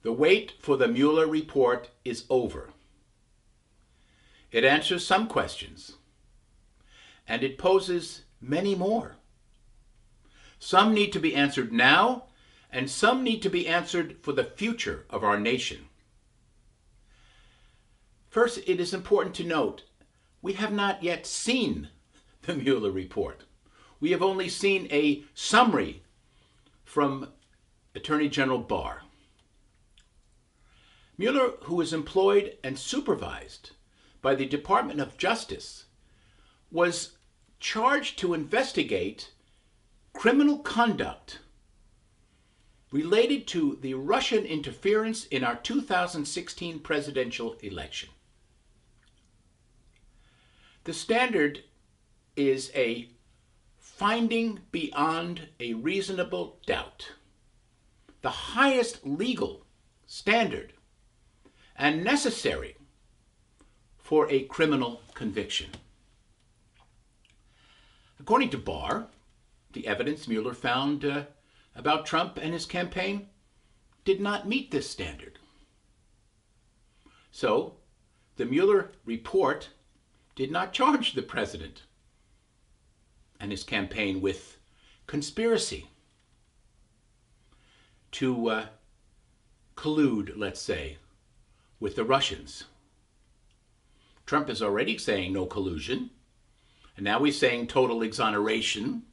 The wait for the Mueller report is over. It answers some questions, and it poses many more. Some need to be answered now, and some need to be answered for the future of our nation. First, it is important to note, we have not yet seen the Mueller report. We have only seen a summary from Attorney General Barr. Mueller, who is employed and supervised by the Department of Justice, was charged to investigate criminal conduct related to the Russian interference in our 2016 presidential election. The standard is a finding beyond a reasonable doubt, the highest legal standard and necessary for a criminal conviction. According to Barr, the evidence Mueller found about Trump and his campaign did not meet this standard. So, the Mueller report did not charge the president and his campaign with conspiracy to collude, let's say, with the Russians. Trump is already saying no collusion, and now he's saying total exoneration,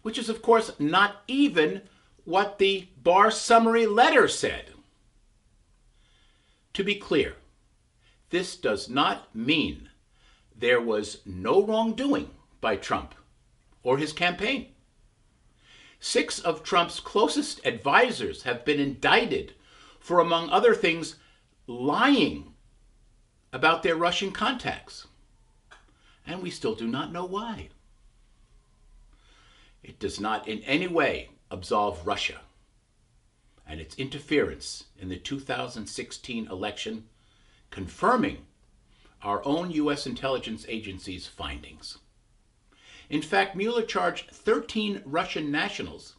which is, of course, not even what the Barr summary letter said. To be clear, this does not mean there was no wrongdoing by Trump or his campaign. 6 of Trump's closest advisors have been indicted for, among other things, lying about their Russian contacts. And we still do not know why. It does not in any way absolve Russia and its interference in the 2016 election, confirming our own U.S. intelligence agency's findings. In fact, Mueller charged 13 Russian nationals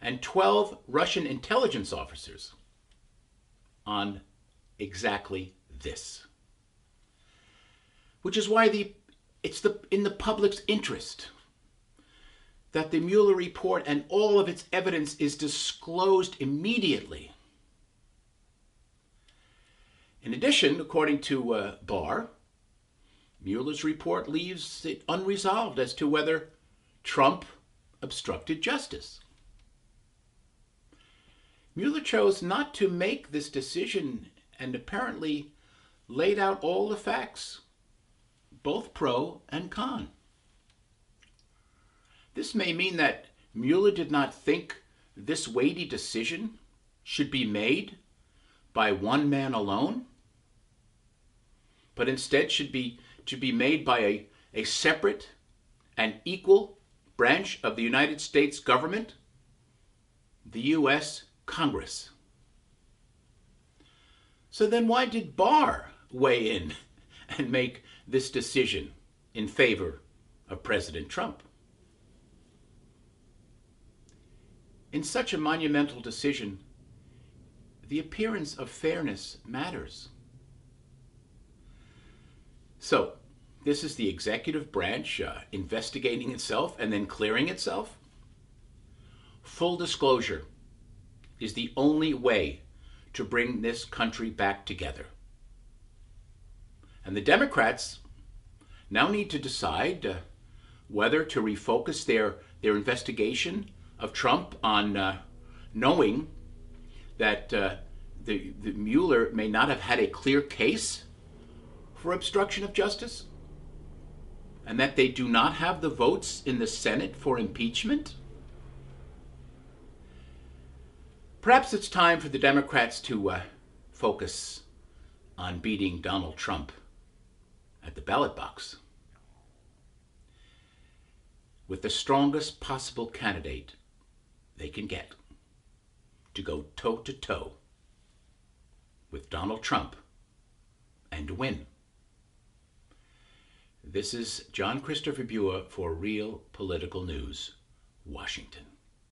and 12 Russian intelligence officers on exactly this. Which is why it's in the public's interest that the Mueller report and all of its evidence is disclosed immediately. In addition, according to Barr, Mueller's report leaves it unresolved as to whether Trump obstructed justice. Mueller chose not to make this decision and apparently laid out all the facts, both pro and con. This may mean that Mueller did not think this weighty decision should be made by one man alone, but instead should be made by a separate and equal branch of the United States government, the U.S. Congress. So then why did Barr weigh in and make this decision in favor of President Trump? In such a monumental decision, the appearance of fairness matters. So, this is the executive branch investigating itself and then clearing itself. Full disclosure is the only way to bring this country back together. And the Democrats now need to decide whether to refocus their investigation of Trump on knowing that the Mueller may not have had a clear case for obstruction of justice, and that they do not have the votes in the Senate for impeachment. Perhaps it's time for the Democrats to focus on beating Donald Trump at the ballot box with the strongest possible candidate they can get to go toe-to-toe with Donald Trump and win. This is John Christopher Bua for Real Political News, Washington.